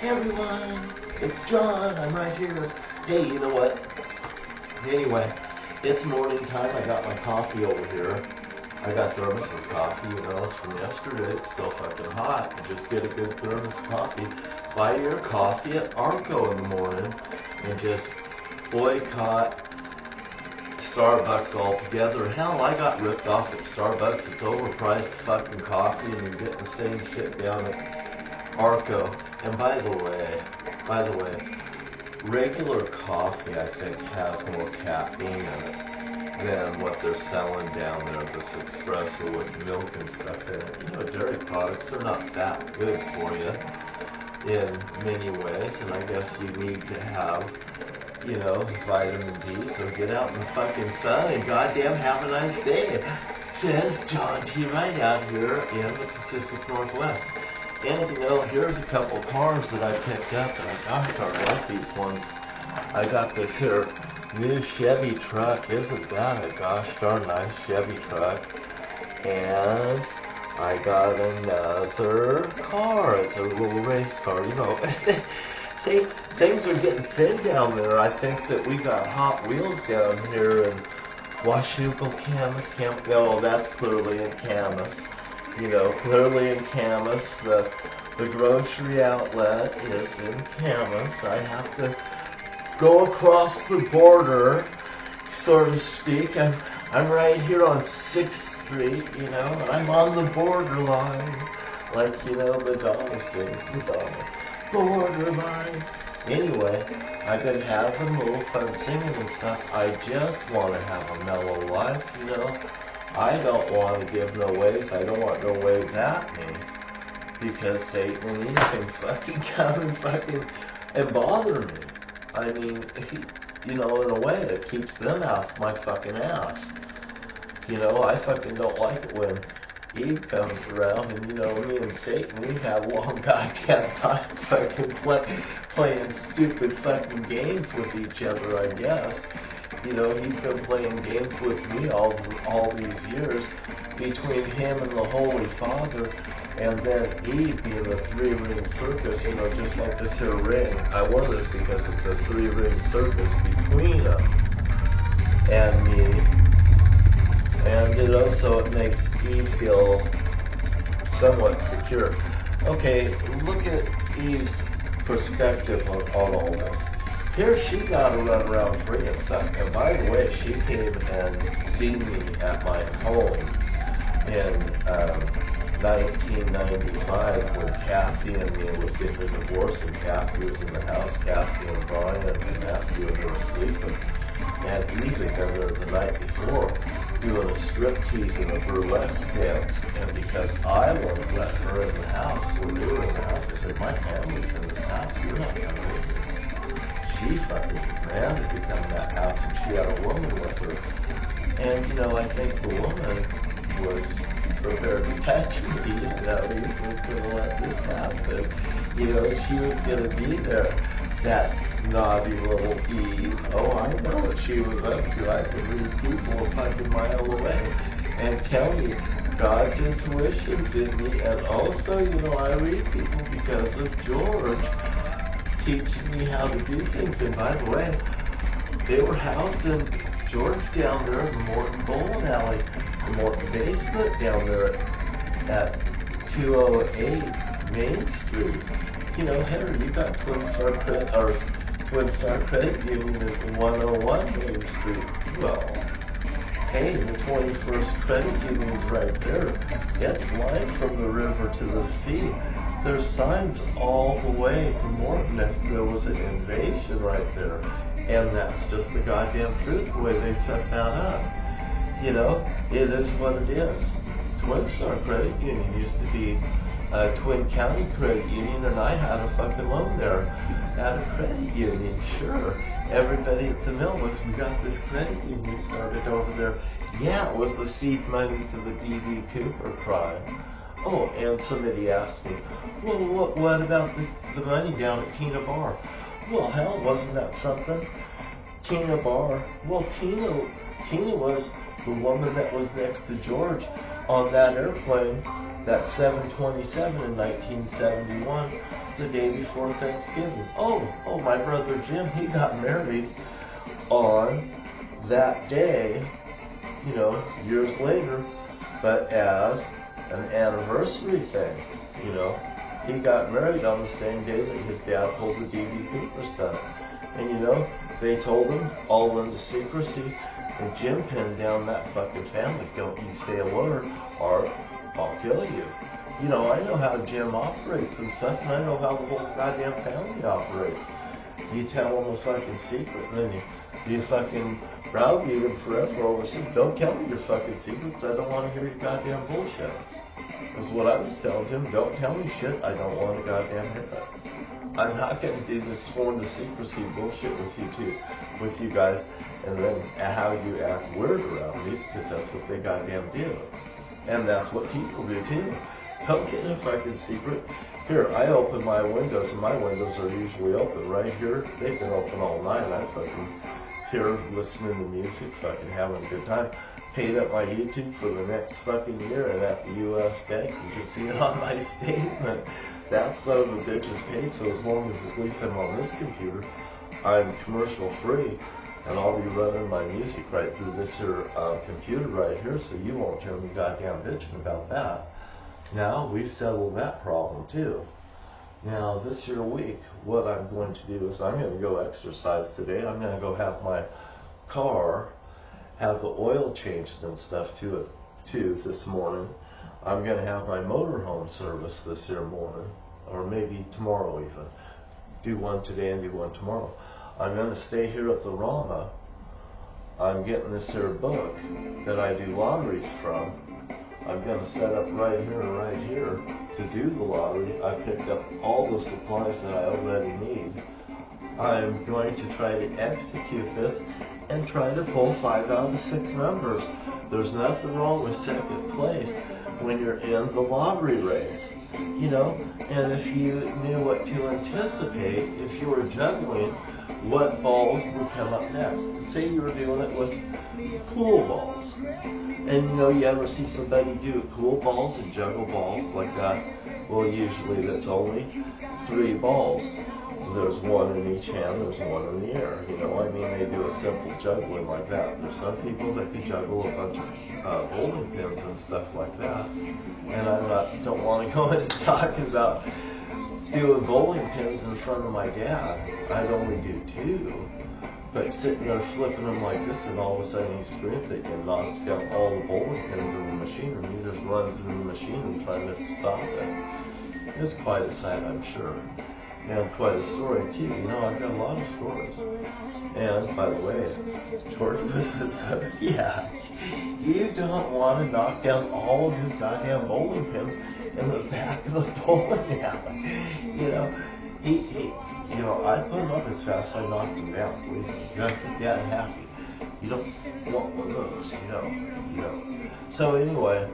Hey everyone, it's John, I'm right here. Hey, you know what? Anyway, it's morning time. I got my coffee over here. I got thermos of coffee, you know, it's from yesterday. It's still fucking hot. You just get a good thermos of coffee. Buy your coffee at Arco in the morning and just boycott Starbucks altogether. Hell, I got ripped off at Starbucks. It's overpriced fucking coffee and you're getting the same shit down at Arco. And by the way, regular coffee I think has more caffeine in it than what they're selling down there, this espresso with milk and stuff in it. You know, dairy products, they're not that good for you in many ways, and I guess you need to have, you know, vitamin D, so get out in the fucking sun and goddamn have a nice day, says John T. right out here in the Pacific Northwest. And you know, here's a couple cars that I picked up, and gosh, I like these ones. I got this here new Chevy truck. Isn't that a gosh darn nice Chevy truck? And I got another car. It's a little race car, you know. Things are getting thin down there. I think that we got Hot Wheels down here in Washougal, Camas. No, that's clearly in Camas. You know, clearly in Camas. The grocery outlet is in Camas. I have to go across the border, so to speak. I'm right here on 6th Street, you know, and I'm on the borderline. Like, you know, Madonna sings, Madonna. Borderline. Anyway, I've been having a little fun singing and stuff. I just want to have a mellow life, you know. I don't want to give no waves. I don't want no waves at me. Because Satan and Eve can fucking come and bother me. I mean, you know, in a way, it keeps them out my fucking ass. You know, I fucking don't like it when Eve comes around, and you know, me and Satan, we've had a long goddamn time fucking playing stupid fucking games with each other, I guess. You know, he's been playing games with me all these years between him and the Holy Father, and then Eve being the 3-ring circus, you know, just like this here ring. I wore this because it's a 3-ring circus between him and me. And it also makes Eve feel somewhat secure. Okay, look at Eve's perspective on all this. Here she got to run around free and stuff. And by the way, she came and seen me at my home in 1995 when Kathy and me was getting a divorce, and Kathy was in the house. Kathy and Brian and Matthew and they were sleeping. And Eve had been there the night before doing a striptease and a burlesque dance. And because I wouldn't let her in the house, when they were in the house, I said, my family's in this house, you're not coming in here. She fucking demanded to come in that house, and she had a woman with her. And, you know, I think the woman was prepared to touch me. You know, Eve was going to let this happen. You know, she was going to be there. That naughty little Eve. Oh, I know what she was up to. I could read people a fucking mile away and tell me God's intuitions in me. And also, you know, I read people because of George teaching me how to do things. And by the way, they were housing George down there in the Morton Bowling Alley, the Morton basement down there at 208 Main Street. You know, Henry, you got Twin Star Credit Union at 101 Main Street. Well, hey, the 21st Credit Union's right there. It's lined from the river to the sea. There's signs all the way to Morton if there was an invasion right there. And that's just the goddamn truth, the way they set that up. You know, it is what it is. Twin Star Credit Union used to be Twin County Credit Union, and I had a fucking loan there at a credit union. Sure, everybody at the mill we got this credit union started over there. Yeah, it was the seed money to the D.B. Cooper crime. Oh, and somebody asked me, well, what about the money down at Tina Bar? Well, hell, wasn't that something? Tina Bar. Well, Tina was the woman that was next to George on that airplane That's 7/27 in 1971, the day before Thanksgiving. Oh, my brother Jim, he got married on that day, years later, but as an anniversary thing, He got married on the same day that his dad pulled the D.B. Cooper stunt. And they told him all into secrecy, and Jim pinned down that fucking family. Don't you say a word or I'll kill you. I know how Jim operates and stuff, and I know how the whole goddamn family operates. You tell them a fucking secret, and then you fucking browbeat them forever overseas. Don't tell me your fucking secrets. I don't want to hear your goddamn bullshit. That's what I was telling him. Don't tell me shit. I don't want to goddamn hear it. I'm not going to do this sworn to secrecy bullshit with you guys, and then how you act weird around me, because that's what they goddamn do. And that's what people do too. Don't get in a fucking secret. Here, I open my windows, and my windows are usually open. Right here, they've been open all night. I fucking here listening to music, fucking having a good time. Paid up my YouTube for the next fucking year, and at the U.S. Bank, you can see it on my statement. That son of a bitch is paid, so as long as at least I'm on this computer, I'm commercial free, and I'll be running my music right through this here computer right here, so you won't hear me goddamn bitching about that. Now, we've settled that problem too. Now, this here week, what I'm going to do is I'm going to go exercise today. I'm going to go have my car have the oil changed and stuff to it too this morning. I'm going to have my motorhome service this here morning, or maybe tomorrow even. Do one today and do one tomorrow. I'm going to stay here at the Rama. I'm getting this here book that I do lotteries from. I'm going to set up right here to do the lottery. I picked up all the supplies that I already need. I'm going to try to execute this and try to pull 5 out of 6 numbers. There's nothing wrong with second place when you're in the lottery race, and if you knew what to anticipate, if you were juggling, what balls would come up next. Say you were doing it with pool balls, and you ever see somebody do pool balls and juggle balls like that? Well, usually that's only 3 balls. There's one in each hand, there's one in the air. They do a simple juggling like that. There's some people that can juggle a bunch of bowling pins and stuff like that. And I don't want to go into talking about doing bowling pins in front of my dad. I'd only do 2. But sitting there flipping them like this, and all of a sudden he screams at you and knocks down all the bowling pins in the machine, and you just run through the machine and trying to stop it. It's quite a sight, I'm sure. And quite a story too. I've got a lot of stories. And by the way, George says, yeah, you don't want to knock down all of his goddamn bowling pins in the back of the bowling alley. I put him up as fast as I knocked him down. Believe me, you have to be that happy. You don't want one of those, So anyway,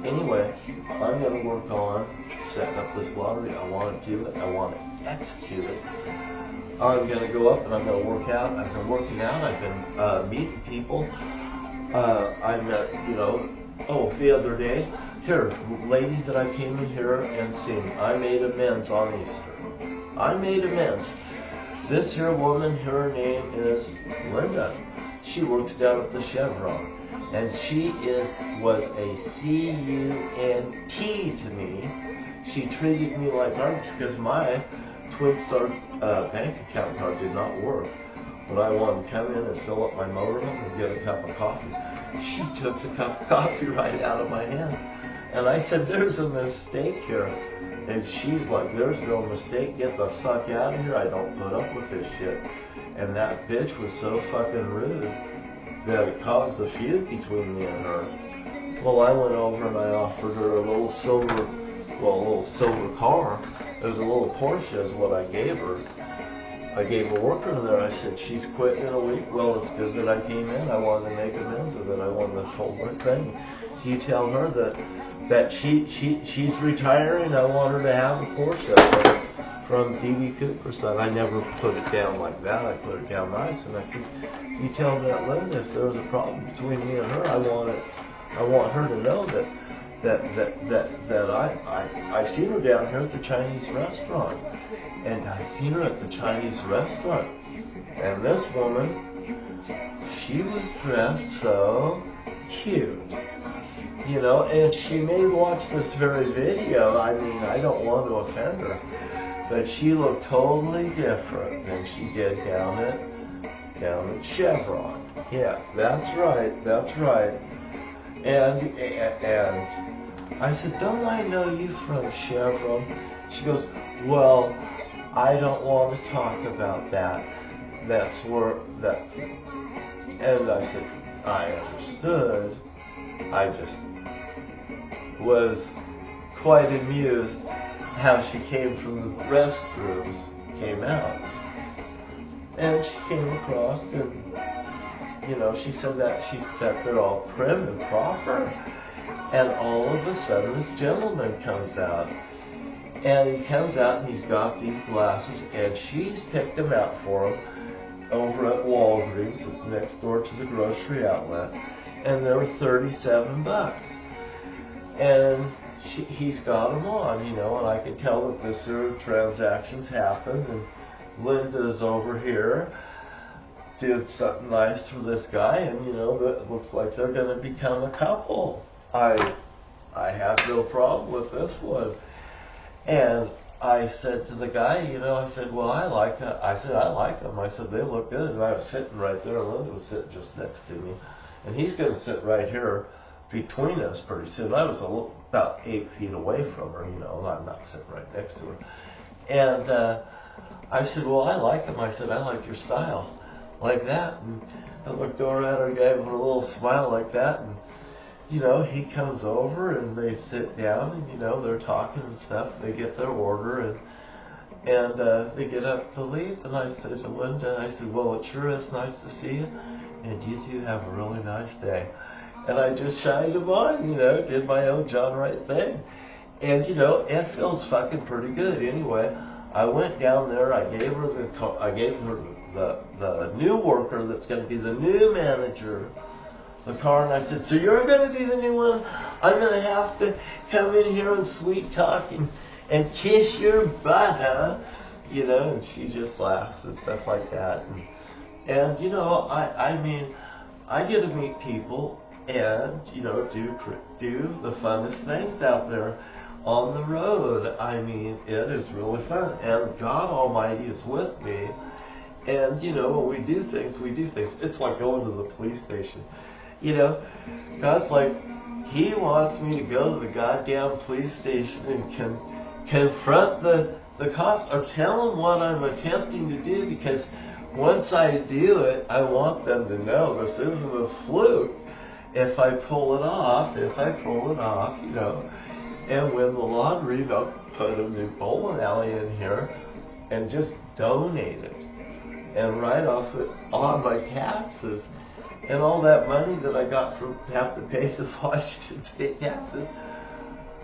I'm going to work on setting up this lottery. I want to do it. I want to execute it. I'm going to go up and I'm going to work out. I've been working out. I've been meeting people. I met, the other day, lady that I came in here and seen. I made amends on Easter. I made amends. This here woman, her name is Linda. She works down at the Chevron. And she was a C-U-N-T to me. She treated me like garbage because my Twin Star bank account card did not work. When I wanted to come in and fill up my motorhome and get a cup of coffee, she took the cup of coffee right out of my hands. And I said, there's a mistake here. And she's like, there's no mistake. Get the fuck out of here. I don't put up with this shit. And that bitch was so fucking rude that it caused a feud between me and her. Well, I went over and I offered her a little silver car. It was a little Porsche is what I gave her. I gave a worker in there. I said, she's quitting in a week. Well, it's good that I came in. I wanted to make amends of it. I wanted to hold her thing. You tell her that she's retiring. I want her to have a Porsche from D.B. Cooper son. I never put it down like that. I put it down nice, and I said, you tell that Linda if there was a problem between me and her, I want her to know that I seen her down here at the Chinese restaurant, and I seen her at the Chinese restaurant, and this woman, she was dressed so cute, you know, and she may watch this very video. I mean, I don't want to offend her, but she looked totally different than she did down at Chevron. Yeah, that's right. And I said, don't I know you from Chevron? She goes, well, I don't want to talk about that. That's where that. And I said, I understood. I just was quite amused how she came from the restrooms, came out. And she came across and, you know, she said that she sat there all prim and proper. And all of a sudden this gentleman comes out. And he comes out and he's got these glasses, and she's picked them out for him over at Walgreens. It's next door to the grocery outlet. And they were $37. And he's got them on, you know, and I can tell that this sort of transactions happened. And Linda's over here did something nice for this guy, and, you know, it looks like they're going to become a couple. I have no problem with this one. And I said to the guy, you know, I said, well, I like them. I said, they look good. And I was sitting right there, and Linda was sitting just next to me. And he's going to sit right here between us pretty soon. I was about 8 feet away from her, you know, I'm not sitting right next to her. And I said, well, I like them. I said, I like your style. Like that. And I looked over at her, gave her a little smile like that. And, you know, he comes over and they sit down and, you know, they're talking and stuff. They get their order and they get up to leave. And I said to Linda, I said, well, it sure is nice to see you. And you two have a really nice day. And I just shined him on, you know, did my own John Wright thing. And, you know, it feels fucking pretty good. Anyway, I went down there, I gave her the new worker that's going to be the new manager the car, and I said, so you're going to be the new one? I'm going to have to come in here and sweet talk and kiss your butt, huh? You know, and she just laughs and stuff like that. And you know, I mean, I get to meet people and, you know, do the funnest things out there on the road. I mean, it is really fun. And God Almighty is with me. And, you know, when we do things. It's like going to the police station. You know, God's like, He wants me to go to the goddamn police station and confront the cops or tell them what I'm attempting to do, because once I do it, I want them to know this isn't a fluke. If I pull it off, you know. And win the lottery, I'll put a new bowling alley in here and just donate it and write off it on my taxes. And all that money that I got from have to pay the Washington state taxes,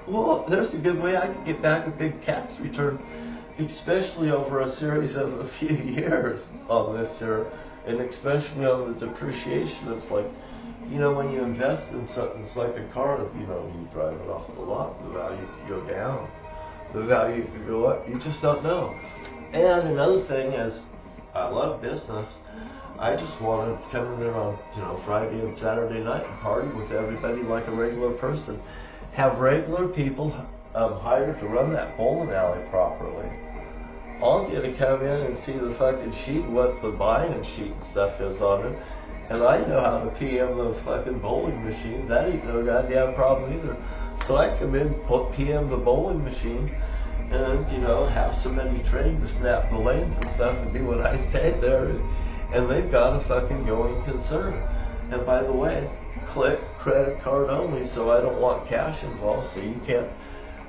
well, there's a good way I can get back a big tax return, especially over a series of a few years on this year, and especially on the depreciation. It's like, you know, when you invest in something, it's like a car. You know, you drive it off the lot, the value could go down, the value could go up. You just don't know. And another thing is, I love business. I just want to come in there on, you know, Friday and Saturday night and party with everybody like a regular person. Have regular people hired to run that bowling alley properly. I'll get to come in and see the fucking sheet, what the buy-in sheet and stuff is on it. And I know how to PM those fucking bowling machines. That ain't no goddamn problem either. So I come in, PM the bowling machines, and, you know, have somebody trained to snap the lanes and stuff and do what I say there. And they've got a fucking going concern. And by the way, click credit card only, so I don't want cash involved, so you can't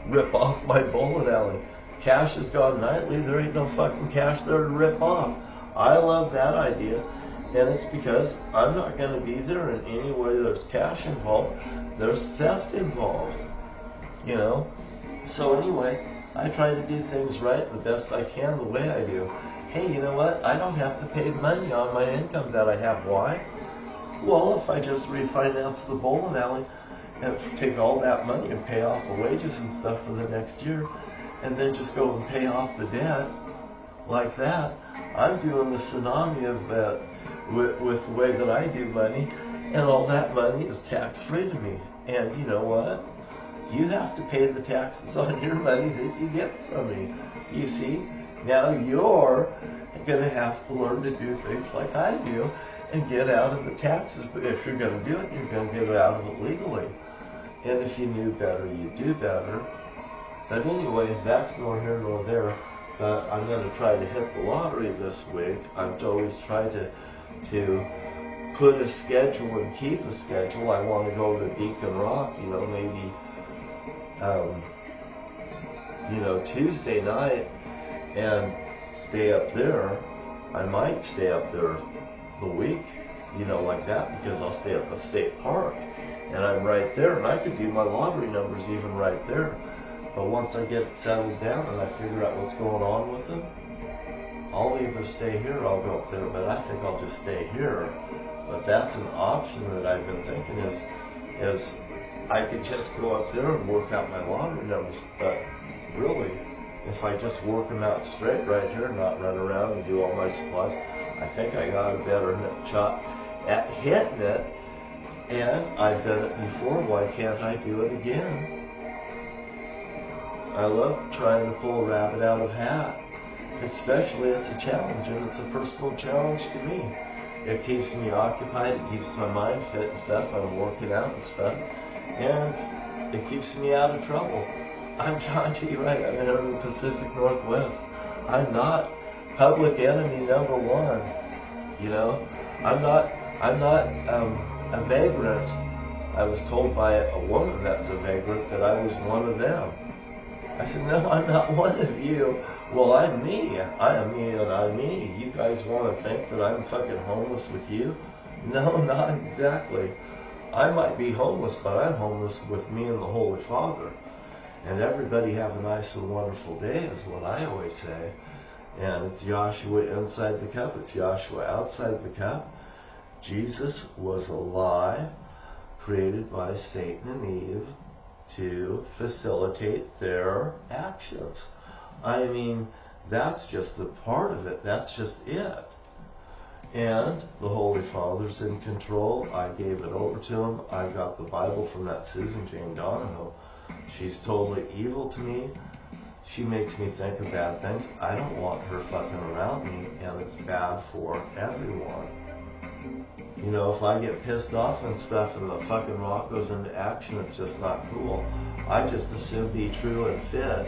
rip off my bowling alley. Cash is gone nightly. There ain't no fucking cash there to rip off. I love that idea. And it's because I'm not going to be there in any way there's cash involved. There's theft involved, you know. So anyway, I try to do things right the best I can the way I do. Hey, you know what? I don't have to pay money on my income that I have. Why? Well, if I just refinance the bowling alley and take all that money and pay off the wages and stuff for the next year, and then just go and pay off the debt like that. I'm doing the tsunami of that with the way that I do money, and all that money is tax-free to me. And you know what? You have to pay the taxes on your money that you get from me. You see? Now you're going to have to learn to do things like I do and get out of the taxes. But if you're going to do it, you're going to get out of it legally. And if you knew better, you do better. But anyway, that's nor here nor there. But I'm going to try to hit the lottery this week. I've always tried to put a schedule and keep a schedule. I want to go to Beacon Rock, maybe Tuesday night and stay up there. I might stay up there the week, like that, because I'll stay at the state park and I'm right there, and I could do my lottery numbers even right there. But once I get settled down and I figure out what's going on with them, I'll either stay here or I'll go up there, but I think I'll just stay here. But that's an option that I've been thinking is I could just go up there and work out my lottery numbers. But really, if I just work them out straight right here, not run around and do all my supplies, I think I got a better shot at hitting it. And I've done it before. Why can't I do it again? I love trying to pull a rabbit out of a hat. Especially it's a challenge, and it's a personal challenge to me. It keeps me occupied, it keeps my mind fit and stuff. I'm working out and stuff. And it keeps me out of trouble. I'm trying to be right. I'm in the Pacific Northwest. I'm not public enemy number one. I'm not a vagrant. I was told by a woman that's a vagrant that I was one of them. I said, no, I'm not one of you. Well, I'm me. I am me and I'm me. You guys want to think that I'm fucking homeless with you? No, not exactly. I might be homeless, but I'm homeless with me and the Holy Father. And everybody have a nice and wonderful day is what I always say. And it's Yashua inside the cup. It's Yashua outside the cup. Jesus was a lie created by Satan and Eve to facilitate their actions. I mean, that's just the part of it. That's just it. And the Holy Father's in control. I gave it over to him. I got the Bible from that Susan Jane Donahoe. She's totally evil to me. She makes me think of bad things. I don't want her fucking around me, and it's bad for everyone. If I get pissed off and stuff and the fucking rock goes into action, it's just not cool. I just assume be true and fit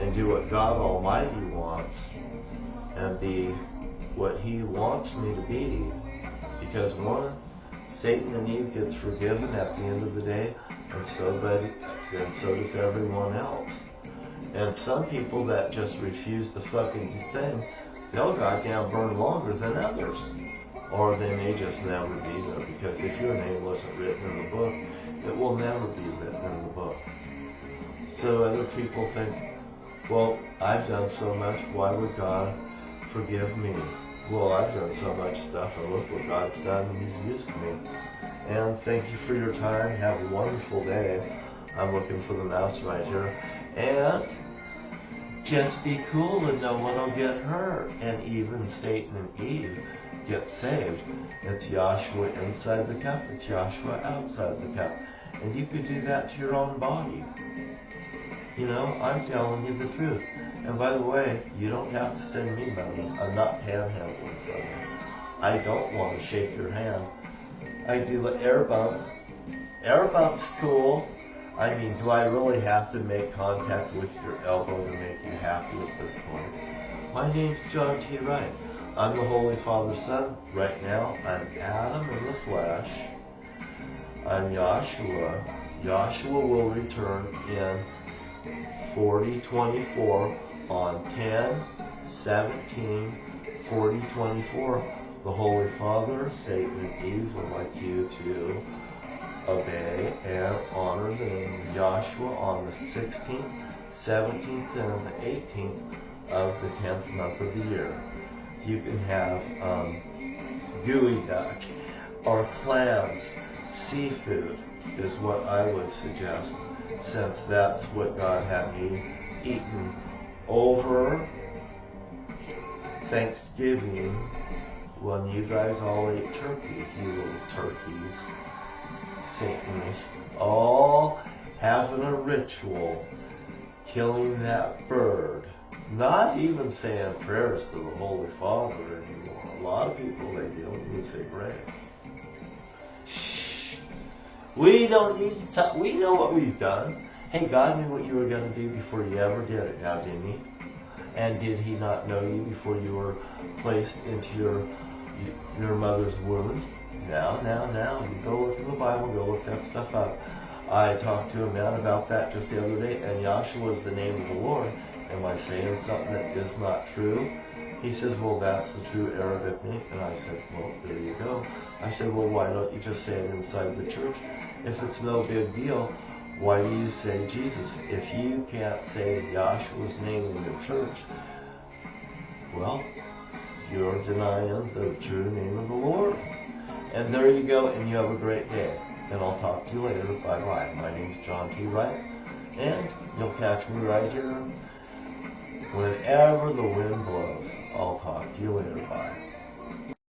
and do what God Almighty wants and be what He wants me to be. Because one, Satan and Eve gets forgiven at the end of the day, and so does everyone else. And some people that just refuse the fucking thing, they'll goddamn burn longer than others. Or they may just never be there, because if your name wasn't written in the book, it will never be written in the book. So other people think, well, I've done so much, why would God forgive me? Well, I've done so much stuff, and look what God's done, and He's used me. And thank you for your time. Have a wonderful day. I'm looking for the mouse right here. And just be cool and no one will get hurt. And even Satan and Eve get saved. It's Yashua inside the cup. It's Yashua outside the cup. And you could do that to your own body. I'm telling you the truth. And by the way, you don't have to send me money. I'm not panhandling from you. I don't want to shake your hand. I do an air bump. Air bump's cool. I mean, do I really have to make contact with your elbow to make you happy at this point? My name's John T. Wright. I'm the Holy Father's Son. Right now, I'm Adam in the flesh. I'm Yashua. Yashua will return in 4024 on 10/17/4024. The Holy Father, Satan, and Eve would like you to obey and honor the name of Yashua on the 16th, 17th, and the 18th of the 10th month of the year. You can have gooey duck or clams, seafood, is what I would suggest, since that's what God had me eating over Thanksgiving when you guys all ate turkey, you little turkeys, Satanists, all having a ritual, killing that bird, not even saying prayers to the Holy Father anymore. A lot of people, they don't even say grace. Shh. We don't need to talk. We know what we've done. Hey, God knew what you were going to do before you ever did it now, didn't he? And did he not know you before you were placed into your mother's womb? Now. You go look in the Bible, go look that stuff up. I talked to a man about that just the other day, and Yashua is the name of the Lord. Am I saying something that is not true? He says, well, that's the true Arabic name. And I said, well, there you go. I said, well, why don't you just say it inside the church? If it's no big deal, why do you say Jesus? If you can't say Yahshua's name in your church, well, you're denying the true name of the Lord. And there you go, and you have a great day. And I'll talk to you later. Bye-bye. My name's John T. Wright, and you'll catch me right here whenever the wind blows. I'll talk to you later. Bye.